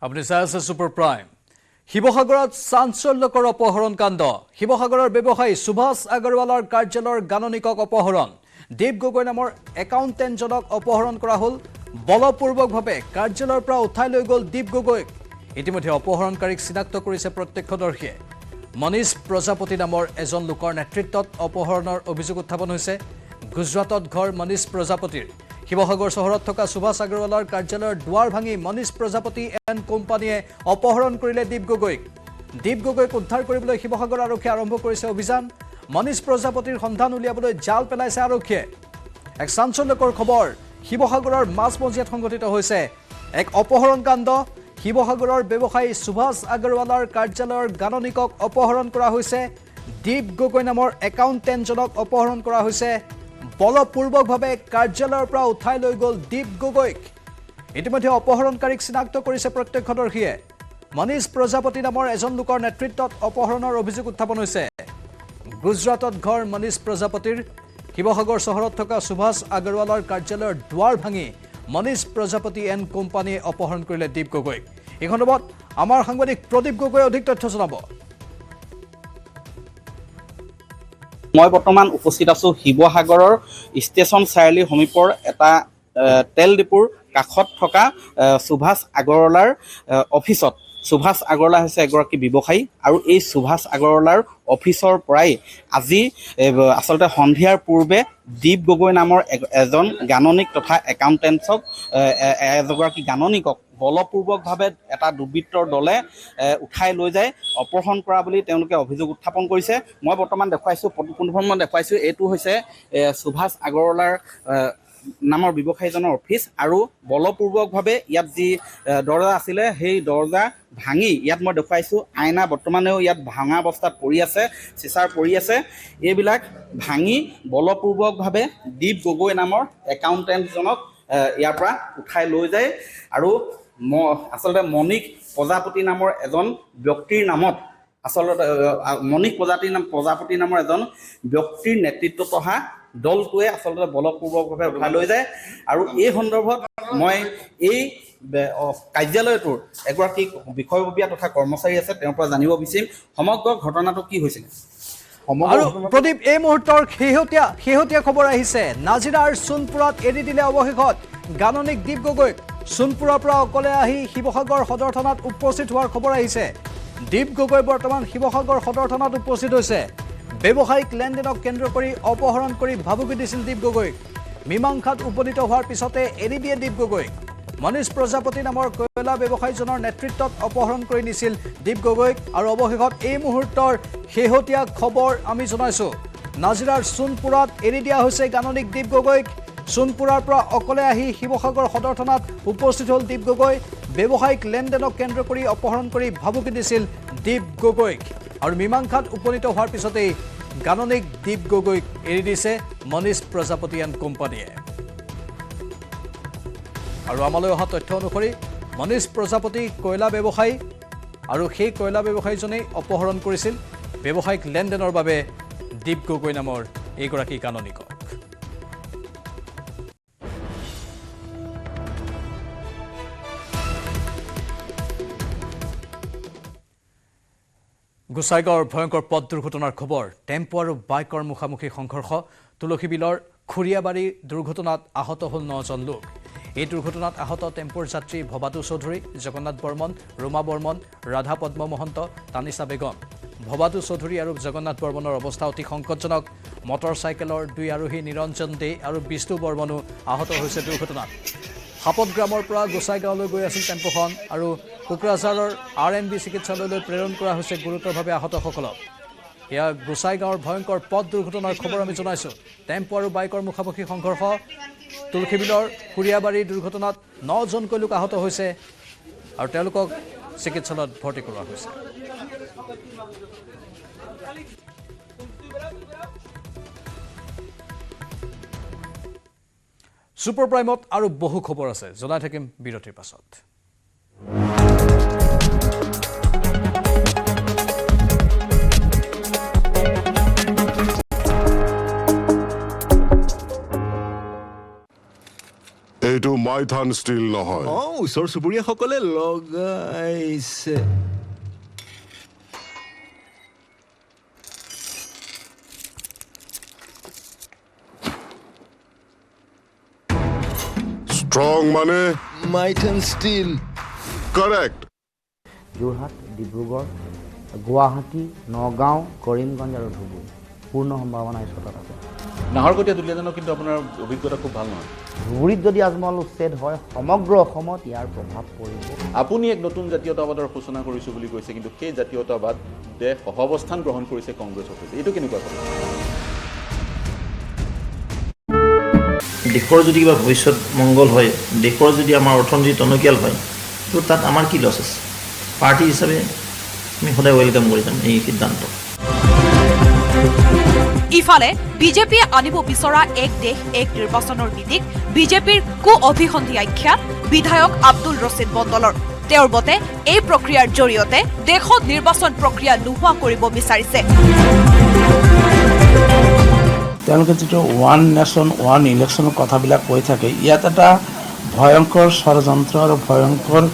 আপুনি চাই আছে সুপাৰ প্ৰাইম শিৱসাগৰত চাঞ্চল্যকৰ অপহৰণ কাণ্ড শিৱসাগৰৰ ব্যৱসায়ী সুভাষ আগৰৱালৰ কাৰ্যালয়ৰ গাণনিকক অপহৰণ দীপ গগৈ নামৰ একাউণ্টেণ্টজনক অপহৰণ কৰা হ'ল বলপূৰ্বকভাৱে কাৰ্যালয়ৰ পৰা উঠাই লৈ গ'ল দীপ গগৈক ইতিমধ্যে অপহৰণকাৰীক চিনাক্ত কৰিছে প্ৰত্যক্ষদৰ্শীয়ে মনীষ প্ৰজাপতি নামৰ এজন লোকৰ নেতৃত্বত অপহৰণৰ অভিযোগ উত্থাপন হৈছে গুজৰাটত ঘৰ মনীষ প্ৰজাপতিৰ শিৱসাগৰ চহৰত থকা সুভাষ আগৰৱালৰ কাৰ্যালয়ৰ দুৱাৰ ভাঙি মনীষ প্ৰজাপতি এণ্ড কোম্পানীয়ে অপহৰণ কৰিলে দীপ গগৈক উদ্ধাৰ কৰিবলৈ শিৱসাগৰ আৰক্ষীয়ে আৰম্ভ কৰিছে অভিযান মনীষ প্ৰজাপতিৰ সন্ধান উলিয়াবলৈ জাল পেলাইছে আৰক্ষীয়ে এক চাঞ্চল্যকৰ খবৰ শিৱসাগৰৰ মাজমজিয়াত সংঘটিত হৈছে এক অপহৰণ কাণ্ড শিৱসাগৰৰ ব্যৱসায়ী সুভাষ আগৰৱালৰ কাৰ্যালয়ৰ গাণনিকক অপহৰণ কৰা হৈছে দীপ গগৈ নামৰ একাউণ্টেণ্টজনক অপহৰণ কৰা হৈছে বলপূৰ্বকভাৱে কাৰ্যালয়ৰ পৰা উঠাই লৈ গ'ল দীপ গগৈক ইতিমধ্যে অপহৰণকাৰীক চিনাক্ত কৰিছে প্ৰত্যক্ষদৰ্শীয়ে মনীষ প্ৰজাপতি নামৰ এজন লোকৰ নেতৃত্বত অপহৰণৰ অভিযোগ উত্থাপন হৈছে গুজৰাটত ঘৰ মনীষ প্ৰজাপতিৰ শিৱসাগৰ চহৰত থকা সুভাষ আগৰৱালৰ কাৰ্যালয়ৰ দুৱাৰ ভাঙি মনীষ প্ৰজাপতি এণ্ড কোম্পানীয়ে অপহৰণ কৰিলে দীপ গগৈক এই সন্দৰ্ভত আমাৰ সাংবাদিক প্ৰদীপ গগৈয়ে অধিক তথ্য জনাব মই বৰ্তমান উপস্থিত আছো শিৱসাগৰৰ ষ্টেচন চাৰিআলিৰ সমীপৰ এটা তেল ডিপুৰ কাষত থকা সুভাষ আগৰৱালাৰ অফিচত সুভাষ আগৰৱালা হৈছে এগৰাকী ব্যৱসায়ী আৰু এই সুভাষ আগৰৱালাৰ অফিচৰ পৰাই আজি আচলতে সন্ধিয়াৰ পূৰ্বে দীপ গগৈ নামৰ এজন গাণনিক তথা একাউণ্টেণ্টছক এগৰাকী গাণনিকক বলপূৰ্বকভাৱে এটা দুৰ্বৃত্তৰ দলে উঠাই লৈ যায় অপহৰণ কৰা বুলি তেওঁলোকে অভিযোগ উত্থাপন কৰিছে মই বৰ্তমান পোনপ্ৰথমে দেখুৱাইছোঁ এইটো হৈছে সুভাষ আগৰৱালাৰ নামৰ ব্যৱসায়ীজনৰ অফিচ আৰু বলপূৰ্বকভাৱে ইয়াত যি দৰ্জা আছিলে সেই দৰ্জা ভাঙি ইয়াত মই দেখুৱাইছোঁ আইনা বৰ্তমানেও ইয়াত ভাঙা অৱস্থাত পৰি আছে চিচাৰ পৰি আছে এইবিলাক ভাঙি বলপূৰ্বকভাৱে দীপ গগৈ নামৰ একাউণ্টেণ্টজনক ইয়াৰ পৰা উঠাই লৈ যায় আৰু আচলতে মনীষ প্ৰজাপতি নামৰ এজন ব্যক্তিৰ নামত আচলতে মনীষ প্ৰজাপতি নামৰ এজন ব্যক্তিৰ নেতৃত্বত অহা দলটোৱে আচলতে বলপূৰ্বকভাৱে উঠাই লৈ যায় আৰু এই সন্দৰ্ভত মই এই কাৰ্যালয়টোৰ এগৰাকী বিষয়ববীয়া তথা কৰ্মচাৰী আছে তেওঁৰ পৰা জানিব বিচাৰিম সমগ্ৰ ঘটনাটো কি হৈছিল আৰু প্ৰদীপ এই মুহূৰ্তৰ শেহতীয়া খবৰ আহিছে নাজিৰাৰ সোণপুৰত এৰি দিলে অৱশেষত গাণনিক দীপ গগৈক সোণপুৰৰ পৰা অকলে আহি শিৱসাগৰ সদৰ থানাত উপস্থিত হোৱাৰ খবৰ আহিছে দীপ গগৈ বৰ্তমান শিৱসাগৰ সদৰ থানাত উপস্থিত হৈছে ব্যৱসায়িক লেনদেনক কেন্দ্ৰ কৰি অপহৰণ কৰি ভাবুকি দিছিল দীপ গগৈক মীমাংসাত উপনীত হোৱাৰ পিছতে এৰি দিয়ে দীপ গগৈক মনীষ প্ৰজাপতি নামৰ কয়লা ব্যৱসায়ীজনৰ নেতৃত্বত অপহৰণ কৰি নিছিল দীপ গগৈক আৰু অৱশেষত এই মুহূৰ্তৰ শেহতীয়া খবৰ আমি জনাইছোঁ নাজিৰাৰ সোণপুৰত এৰি দিয়া হৈছে গাণনিক দীপ গগৈক সোণপুৰৰ পৰা অকলে আহি শিৱসাগৰ সদৰ থানাত উপস্থিত হ'ল দীপ গগৈ ব্যৱসায়িক লেনদেনক কেন্দ্ৰ কৰি অপহৰণ কৰি ভাবুকি দিছিল দীপ গগৈক আৰু মীমাংসাত উপনীত হোৱাৰ পিছতেই গাণনিক দীপ গগৈক এৰি দিছে মনীষ প্ৰজাপতি এণ্ড কোম্পানীয়ে আৰু আমালৈ অহা তথ্য অনুসৰি মনীষ প্ৰজাপতি কয়লা ব্যৱসায়ী আৰু সেই কয়লা ব্যৱসায়ীজনেই অপহৰণ কৰিছিল ব্যৱসায়িক লেনদেনৰ বাবে দীপ গগৈ নামৰ এইগৰাকী গাণনিকক গোসাইগাঁৱৰ ভয়ংকৰ পথ দুৰ্ঘটনাৰ খবৰ টেম্পো আৰু বাইকৰ মুখামুখি সংঘৰ্ষ তুলসীবিলৰ খুৰিয়াবাৰী দুৰ্ঘটনাত আহত হ'ল 9জন লোক এই দুৰ্ঘটনাত আহত টেম্পোৰ যাত্ৰী ভবাতু চৌধুৰী জগন্নাথ বৰ্মন ৰোমা বৰ্মন ৰাধা পদ্ম মহন্ত তানিছা বেগম ভবাতু চৌধুৰী আৰু জগন্নাথ বৰ্মনৰ অৱস্থা অতি সংকটজনক মটৰ চাইকেলৰ 2 আৰোহী নিৰঞ্জন দে আৰু বিষ্ণু বৰ্মনো আহত হৈছে দুৰ্ঘটনাত হাপত গ্ৰামৰ পৰা গোসাইগাঁৱলৈ গৈ আছিল টেম্পোখন আৰু কোকৰাঝাৰৰ RNB চিকিৎসালয়লৈ প্ৰেৰণ কৰা হৈছে গুৰুতৰভাৱে আহতসকলক এয়া গোসাইগাঁৱৰ ভয়ংকৰ পথ দুৰ্ঘটনাৰ খবৰ আমি জনাইছোঁ টেম্পো আৰু বাইকৰ মুখামুখি সংঘৰ্ষ তুলসীবিলৰ খুৰিয়াবাৰীৰ দুৰ্ঘটনাত 9জনকৈ লোক আহত হৈছে আৰু তেওঁলোকক চিকিৎসালয়ত ভৰ্তি কৰোৱা হৈছে সুপাৰ প্ৰাইমত আৰু বহু খবৰ আছে জনাই থাকিম বিৰতিৰ পাছত এইটো মাইথান ষ্টীল নহয়। ওচৰ চুবুৰীয়াসকলে লগাইছে। ষ্ট্ৰং মানে মাইথান ষ্টীল। কাৰেক্ট। যোৰহাট, ডিব্ৰুগড়, গুৱাহাটী, নগাঁও, কৰিমগঞ্জ আৰু ধুবুৰী পূৰ্ণ সম্ভাৱনা এই স্লটত আছে। নাহৰকটীয়া দুলীয়াজানৰ কিন্তু আপোনাৰ অভিজ্ঞতা খুব ভাল নহয়। ধুবুৰীত যদি আজমল উচ্ছেদ হয় সমগ্ৰ অসমত ইয়াৰ প্ৰভাৱ পৰিব। আপুনি এক নতুন জাতীয়তাবাদৰ সূচনা কৰিছোঁ বুলি কৈছে, কিন্তু সেই জাতীয়তাবাদে সহাৱস্থান গ্ৰহণ কৰিছে কংগ্ৰেছৰ সৈতে। এইটো কেনেকুৱা কথা? দেশৰ যদি কিবা ভৱিষ্যত মংগল হয়, দেশৰ যদি আমাৰ অৰ্থনীতি টনকিয়াল হয়, তো তাত আমাৰ কি লছ আছে? পাৰ্টি হিচাপে আমি সদায় ৱেলকাম কৰি যাম এই সিদ্ধান্ত। ইফালে বিজেপিয়ে আনিব বিচৰা এক দেশ এক নিৰ্বাচনৰ নীতিক বিজেপিৰ কু অভিসন্ধি আখ্যা বিধায়ক আব্দুল ৰছিদ মণ্ডলৰ। তেওঁৰ মতে এই প্ৰক্ৰিয়াৰ জৰিয়তে দেশত নিৰ্বাচন প্ৰক্ৰিয়া নোহোৱা কৰিব বিচাৰিছে। তেওঁলোকে যিটো ওৱান নেশ্যন ওৱান ইলেকশ্যনৰ কথাবিলাক কৈ থাকে, ইয়াত এটা ভয়ংকৰ ষড়যন্ত্ৰ আৰু ভয়ংকৰ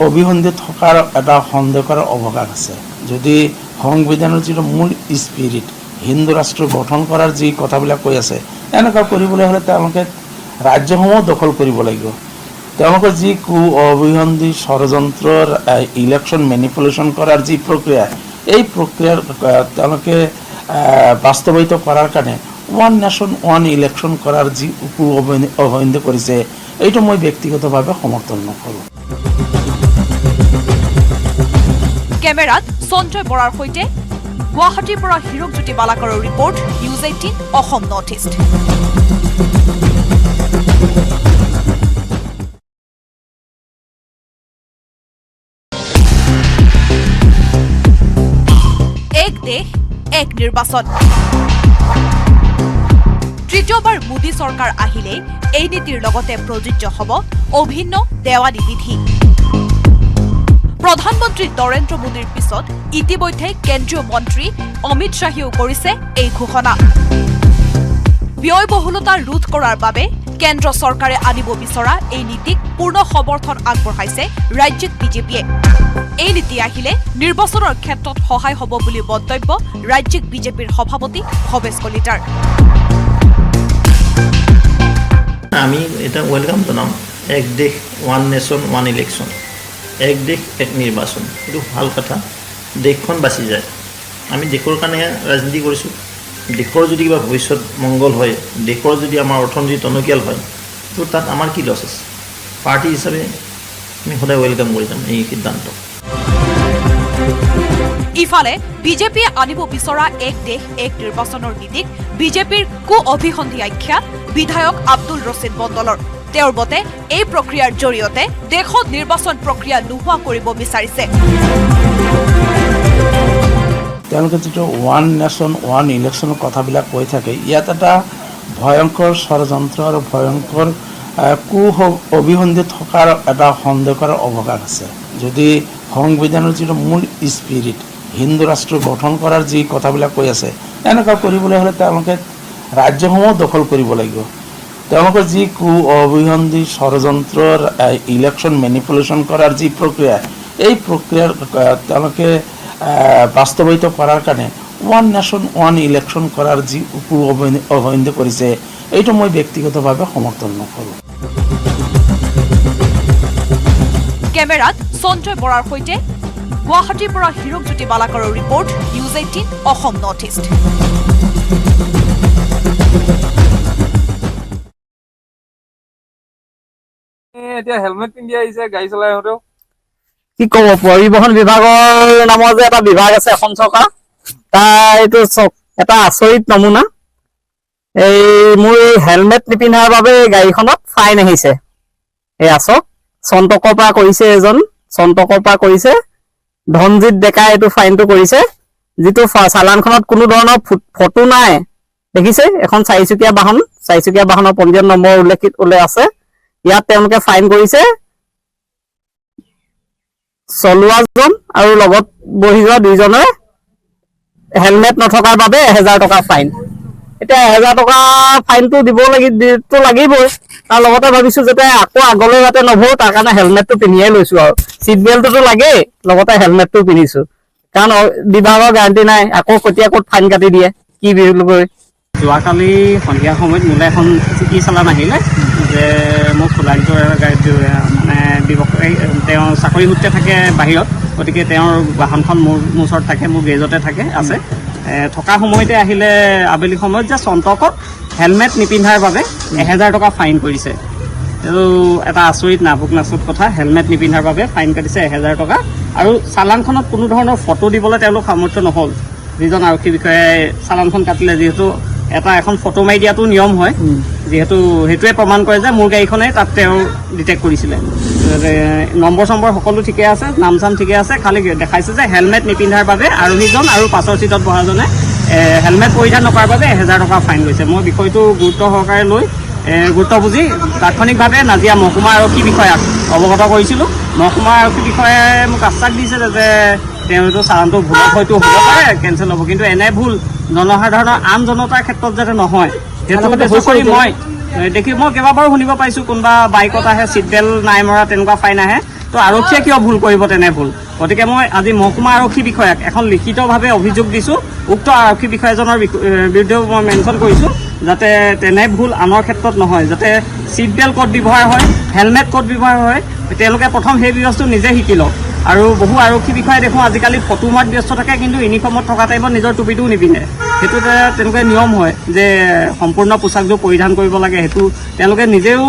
অভিসন্ধি থকাৰ এটা সন্দেহৰ অৱকাশ আছে। যদি সংবিধানৰ যিটো মূল স্পিৰিট হিন্দু ৰাষ্ট্ৰ গঠন কৰাৰ যি কথাবিলাক কৈ আছে, এনেকুৱা কৰিবলৈ হ'লে তেওঁলোকে ৰাজ্যসমূহ দখল কৰিব লাগিব। তেওঁলোকৰ যি অভিসন্ধি ষড়যন্ত্ৰৰ ইলেকশ্যন মেনিপুলেশ্যন কৰাৰ যি প্ৰক্ৰিয়া, এই প্ৰক্ৰিয়াৰ তেওঁলোকে বাস্তৱায়িত কৰাৰ কাৰণে ওৱান নেশ্যন ওৱান ইলেকশ্যন কৰাৰ যি অভিসন্ধি কৰিছে, এইটো মই ব্যক্তিগতভাৱে সমৰ্থন নকৰোঁ। কেমেৰাত সঞ্জয় বৰাৰ সৈতে গুৱাহাটীৰ পৰা হিৰকজ্যোতি বালাকাৰৰ report, news 18 Assam north east. এক দেশ এক নিৰ্বাচন। তৃতীয়বাৰ মোদী চৰকাৰ আহিলেই এই নীতিৰ লগতে প্ৰযোজ্য হ'ব অভিন্ন দেৱানী বিধি। প্ৰধানমন্ত্ৰী নৰেন্দ্ৰ মোদীৰ পিছত ইতিমধ্যে কেন্দ্ৰীয় মন্ত্ৰী অমিত শ্বাহেও কৰিছে এই ঘোষণা। ব্যয়বহুলতা ৰোধ কৰাৰ বাবে কেন্দ্ৰ চৰকাৰে আনিব বিচৰা এই নীতিক পূৰ্ণ সমৰ্থন আগবঢ়াইছে ৰাজ্যিক বিজেপিয়ে। এই নীতি আহিলে নিৰ্বাচনৰ ক্ষেত্ৰত সহায় হ'ব বুলি মন্তব্য ৰাজ্যিক বিজেপিৰ সভাপতি ভৱেশ কলিতাৰ। আমি এটা ৱেলকাম জনাম, এক দেশ ওৱান নেশ্যন ওৱান ইলেকশ্যন, এক দেশ এক নিৰ্বাচন। এইটো ভাল কথা, দেশখন বাচি যায়। আমি দেশৰ কাৰণেহে ৰাজনীতি কৰিছোঁ। দেশৰ যদি কিবা ভৱিষ্যত মংগল হয়, দেশৰ যদি আমাৰ অৰ্থনীতি টনকিয়াল হয়, তো তাত আমাৰ কি লছ আছে? পাৰ্টি হিচাপে আমি সদায় ৱেলকাম কৰি যাম এই সিদ্ধান্ত। ইফালে বিজেপিয়ে আনিব বিচৰা এক দেশ এক নিৰ্বাচনৰ নীতিক বিজেপিৰ কু অভিসন্ধি আখ্যা বিধায়ক আব্দুল ৰছিদ মণ্ডলৰ। তেওঁৰ মতে এই প্ৰক্ৰিয়াৰ জৰিয়তে দেশত নিৰ্বাচন প্ৰক্ৰিয়া নোহোৱা কৰিব বিচাৰিছে। তেওঁলোকে যিটো ওৱান নেশ্যন ওৱান ইলেকশ্যনৰ কথাবিলাক কৈ থাকে, ইয়াত এটা ভয়ংকৰ ষড়যন্ত্ৰ আৰু ভয়ংকৰ অভিসন্ধি থকাৰ এটা সন্দেহৰ অৱকাশ আছে। যদি সংবিধানৰ যিটো মূল স্পিৰিট হিন্দু ৰাষ্ট্ৰ গঠন কৰাৰ যি কথাবিলাক কৈ আছে, এনেকুৱা কৰিবলৈ হ'লে তেওঁলোকে ৰাজ্যসমূহ দখল কৰিব লাগিব। তেওঁলোকৰ যি অভিসন্ধি ষড়যন্ত্ৰৰ ইলেকশ্যন মেনিপুলেশ্যন কৰাৰ যি প্ৰক্ৰিয়া, এই প্ৰক্ৰিয়াৰ তেওঁলোকে বাস্তৱায়িত কৰাৰ কাৰণে ওৱান নেশ্যন ওৱান ইলেকশ্যন কৰাৰ যি অভিসন্ধি কৰিছে, এইটো মই ব্যক্তিগতভাৱে সমৰ্থন নকৰোঁ। কেমেৰাত সঞ্জয় বৰাৰ সৈতে গুৱাহাটীৰ পৰা হিৰকজ্যোতি বালাকাৰৰ report, news 18 Assam north east. এতিয়া হেলমেট পিন্ধি আহিছে গাড়ী চলাই আহোঁতেও। কি ক'ব, পৰিবহণ বিভাগৰ নামৰ যে এটা বিভাগ আছে এখন চৰকাৰ, তাৰ এইটো এটা আচৰিত নমুনা। এই মোৰ হেলমেট নিপিন্ধাৰ বাবে গাড়ীখনত ফাইন আহিছে। এয়া চাওক, চন্তকৰ পৰা কৰিছে, এজন চন্তকৰ পৰা কৰিছে, ধনজিৎ ডেকাই এইটো ফাইনটো কৰিছে। যিটো চালানখনত কোনো ধৰণৰ ফটো নাই, দেখিছে, এখন চাৰিচকীয়া বাহন, চাৰিচকীয়া বাহনৰ পঞ্জীয়ন নম্বৰ উল্লেখ আছে। ইয়াত তেওঁলোকে ফাইন কৰিছে চলোৱাজন আৰু লগত বহি যোৱা দুইজনে হেলমেট নথকাৰ বাবে 1000 টকা ফাইন। এতিয়া 1000 টকা ফাইনটো দিবতো লাগিবই। তাৰ লগতে ভাবিছো যাতে আকৌ আগলৈ যাতে নভৰো তাৰ কাৰণে হেলমেটটো পিন্ধিয়ে লৈছো আৰু চিট বেল্টটো লাগেই, লগতে হেলমেটটো পিন্ধিছো। কাৰণ বিভাগৰ গাৰেণ্টি নাই, আকৌ কেতিয়া ক'ত ফাইন কাটি দিয়ে কি বুলি কৈ। যোৱাকালি সন্ধিয়া সময়ত মোলৈ এখন চিঠি চালান আহিলে যে মোক খোলালিটোৰ গাড়ীত মানে ব্যৱসায়ী তেওঁ চাকৰি সূত্ৰে থাকে বাহিৰত, গতিকে তেওঁৰ বাহনখন মোৰ ওচৰত থাকে, মোৰ গেৰেজতে আছে। থকা সময়তে আহিলে আবেলি সময়ত যে চন্তকত হেলমেট নিপিন্ধাৰ বাবে 1000 টকা ফাইন কৰিছে। এইটো এটা আচৰিত নাবুক নাচুত কথা। হেলমেট নিপিন্ধাৰ বাবে ফাইন কাটিছে 1000 টকা, আৰু চালানখনত কোনো ধৰণৰ ফটো দিবলৈ তেওঁলোক সামৰ্থ্য নহ'ল। যিজন আৰক্ষী বিষয়াই চালানখন কাটিলে, যিহেতু এখন ফটো মাৰি দিয়াটো নিয়ম হয়, যিহেতু সেইটোৱে প্ৰমাণ কৰে যে মোৰ গাড়ীখনে তাত তেওঁ ডিটেক্ট কৰিছিলে। নম্বৰ চম্বৰ সকলো ঠিকে আছে, নাম চাম ঠিকে আছে, খালি দেখাইছে যে হেলমেট নিপিন্ধাৰ বাবে আৰোহীজন আৰু পাছৰ চিটত বহাজনে হেলমেট পৰিধান নকৰাৰ বাবে 1000 টকা ফাইন লৈছে। মই বিষয়টো গুৰুত্ব সহকাৰে লৈ গুৰুত্ব বুজি তাৎক্ষণিকভাৱে নাজিৰা মহকুমা আৰক্ষী বিষয়াক অৱগত কৰিছিলোঁ। মহকুমা আৰক্ষী বিষয়াই মোক আশ্বাস দিছে যে তেওঁতো চালানটো ভুলত হয়তো হ'ব পাৰে, কেঞ্চেল হ'ব, কিন্তু এনে ভুল জনসাধাৰণৰ আন জনতাৰ ক্ষেত্ৰত যাতে নহয় সেইটো উদ্দেশ্য কৰি মই কেইবাবাৰো শুনিব পাইছোঁ কোনোবা বাইকত আহে চিট বেল্ট নাই মৰা তেনেকুৱা ফাইন আহে, তো আৰক্ষীয়ে কিয় ভুল কৰিব তেনে ভুল। গতিকে মই আজি মহকুমা আৰক্ষী বিষয়াক এখন লিখিতভাৱে অভিযোগ দিছোঁ। উক্ত আৰক্ষী বিষয়াজনৰ বিৰুদ্ধেও মই মেনশ্যন কৰিছোঁ যাতে তেনে ভুল আনৰ ক্ষেত্ৰত নহয়, যাতে চিট বেল্ট ক'ত ব্যৱহাৰ হয়, হেলমেট ক'ত ব্যৱহাৰ হয়, তেওঁলোকে প্ৰথম সেই ব্যৱস্থাটো নিজে শিকি লওক। আৰু বহু আৰক্ষী বিষয়াই দেখোঁ আজিকালি ফটো মাৰত ব্যস্ত থাকে, কিন্তু ইউনিফৰ্মত থকা টাইমত নিজৰ টুপিটোও নিপিন্ধে। সেইটো তেনেকুৱা নিয়ম হয় যে সম্পূৰ্ণ পোছাকযোৰ পৰিধান কৰিব লাগে, সেইটো তেওঁলোকে নিজেও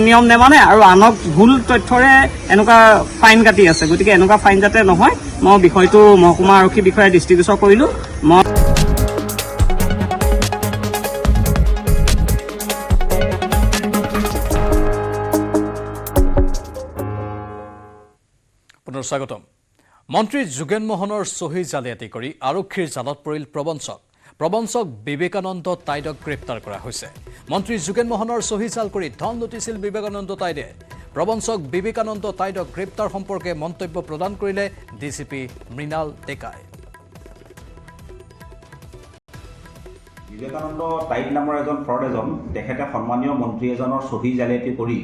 নিয়ম নেমানে আৰু আনক ভুল তথ্যৰে এনেকুৱা ফাইন কাটি আছে। গতিকে এনেকুৱা ফাইন যাতে নহয়, মই বিষয়টো মহকুমা আৰক্ষী বিষয়াৰ দৃষ্টিগোচৰ কৰিলোঁ। মই পুনৰ স্বাগতম। মন্ত্ৰী যোগেন মোহনৰ চহী জালিয়াতি কৰি আৰক্ষীৰ জালত পৰিল প্ৰবঞ্চক বিবেকানন্দ তাইদক গ্ৰেপ্তাৰ কৰা হৈছে। মন্ত্ৰী যোগেন মোহনৰ চহী জাল কৰি ধন লুটিছিল বিবেকানন্দ তাইদে। প্ৰবঞ্চক বিবেকানন্দ তাইদক গ্ৰেপ্তাৰ সম্পৰ্কে মন্তব্য প্ৰদান কৰিলে ডিচিপি মৃণাল ডেকাই। বিবেকানন্দ তাইদ নামৰ এজন ফ্ৰড তেখেতে সন্মানীয় মন্ত্ৰী এজনৰ চহী জালিয়াতি কৰি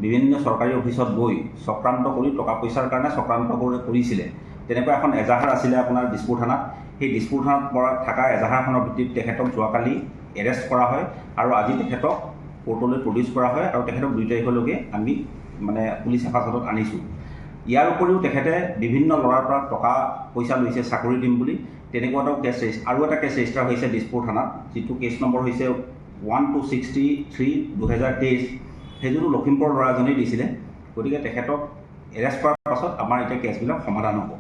বিভিন্ন চৰকাৰী অফিচত গৈ চক্ৰান্ত কৰি টকা পইচাৰ কাৰণে চক্ৰান্ত কৰিছিলে। তেনেকুৱা এখন এজাহাৰ আছিলে আপোনাৰ দিছপুৰ থানাত। সেই দিছপুৰ থানাত থকা এজাহাৰখনৰ ভিত্তিত তেখেতক যোৱাকালি এৰেষ্ট কৰা হয় আৰু আজি তেখেতক কোৰ্টলৈ প্ৰডিউচ কৰা হয় আৰু তেখেতক 2 তাৰিখলৈকে আমি পুলিচ হেফাজতত আনিছোঁ। ইয়াৰ উপৰিও তেখেতে বিভিন্ন ল'ৰাৰ পৰা টকা পইচা লৈছে চাকৰি দিম বুলি। তেনেকুৱা আৰু এটা কেছ ৰেজিষ্টাৰ হৈছে দিছপুৰ থানাত, যিটো কেছ নম্বৰ হৈছে 1263/2023। সেইযোৰটো লখিমপুৰৰ ল'ৰাজনেই দিছিলে। গতিকে তেখেতক এৰেষ্ট কৰাৰ পাছত আমাৰ এতিয়া কেছবিলাক সমাধান হ'ব।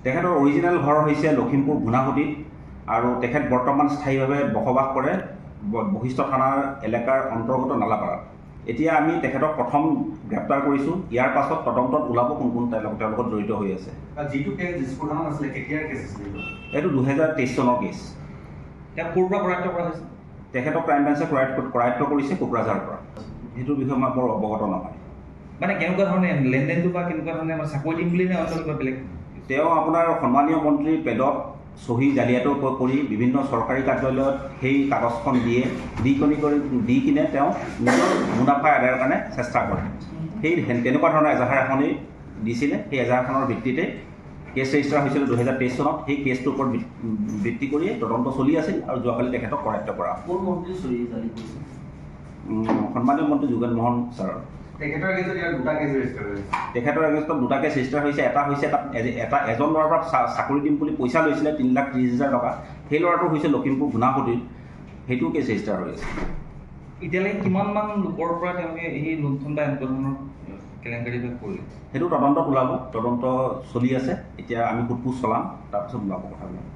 তেখেতৰ অৰিজিনেল ঘৰ হৈছে লখিমপুৰ ঘুনাসুতিত আৰু তেখেত বৰ্তমান স্থায়ীভাৱে বসবাস কৰে বশিষ্ঠ থানাৰ এলেকাৰ অন্তৰ্গত নালাপাৰাত। এতিয়া আমি তেখেতক প্ৰথম গ্ৰেপ্তাৰ কৰিছোঁ। ইয়াৰ পাছত তদন্তত ওলাব কোন কোন তেওঁৰ লগত জড়িত হৈ আছে। যিটো কেছ দিছপুৰ থানাত আছিলে কেতিয়াৰ কেছ আছিলে? এইটো 2023 চনৰ কেছ। তেওঁ ক'ৰ পৰা কৰায়ত্ব কৰা হৈছে? তেখেতক ক্ৰাইম ব্ৰাঞ্চে কৰায়ত্ব কৰিছে কোকৰাঝাৰৰ পৰা। সেইটোৰ বিষয়ে মই বৰ অৱগত নহয়। কেনেকুৱা ধৰণে লেনদেনটো বা কেনেকুৱা ধৰণে চাকৰি দিম বুলি নে অঞ্চল বেলেগ? তেওঁ আপোনাৰ সন্মানীয় মন্ত্ৰীৰ পেডত চহী জালিয়াতি কৰি বিভিন্ন চৰকাৰী কাৰ্যালয়ত সেই কাগজখন দি কিনে তেওঁ নিজৰ মুনাফা আদায়ৰ কাৰণে চেষ্টা কৰে। সেই তেনেকুৱা ধৰণৰ এজাহাৰ এখনেই দিছিলে। সেই এজাহাৰখনৰ ভিত্তিতে কেছ ৰেজিষ্টাৰ হৈছিল 2023 চনত। সেই কেছটোৰ ওপৰত ভিত্তি কৰিয়ে তদন্ত চলি আছিল আৰু যোৱাকালি তেখেতক কৰায়ত্ব কৰা। সন্মানীয় মন্ত্ৰী যোগেন মোহন ছাৰৰ। তেখেতৰ এগেইনষ্টত 2টা কেছ ৰেজিষ্টাৰ হৈছে। এটা হৈছে এজন ল'ৰাৰ পৰা চাকৰি দিম বুলি পইচা লৈছিলে 3,30,000 টকা। সেই ল'ৰাটো হৈছে লখিমপুৰ ঘুনাসুতিত। সেইটোও কেছ ৰেজিষ্টাৰ হৈ আছে। এতিয়ালৈকে কিমানমান লোকৰ পৰা তেওঁলোকে এই লুণ্ঠন বা এনেকুৱা ধৰণৰ কেলেংকাৰীবিলাক কৰিলে সেইটো তদন্তত ওলাব। তদন্ত চলি আছে। এতিয়া আমি সোধ পোছ চলাম, তাৰপিছত ওলাব কথাবিলাক।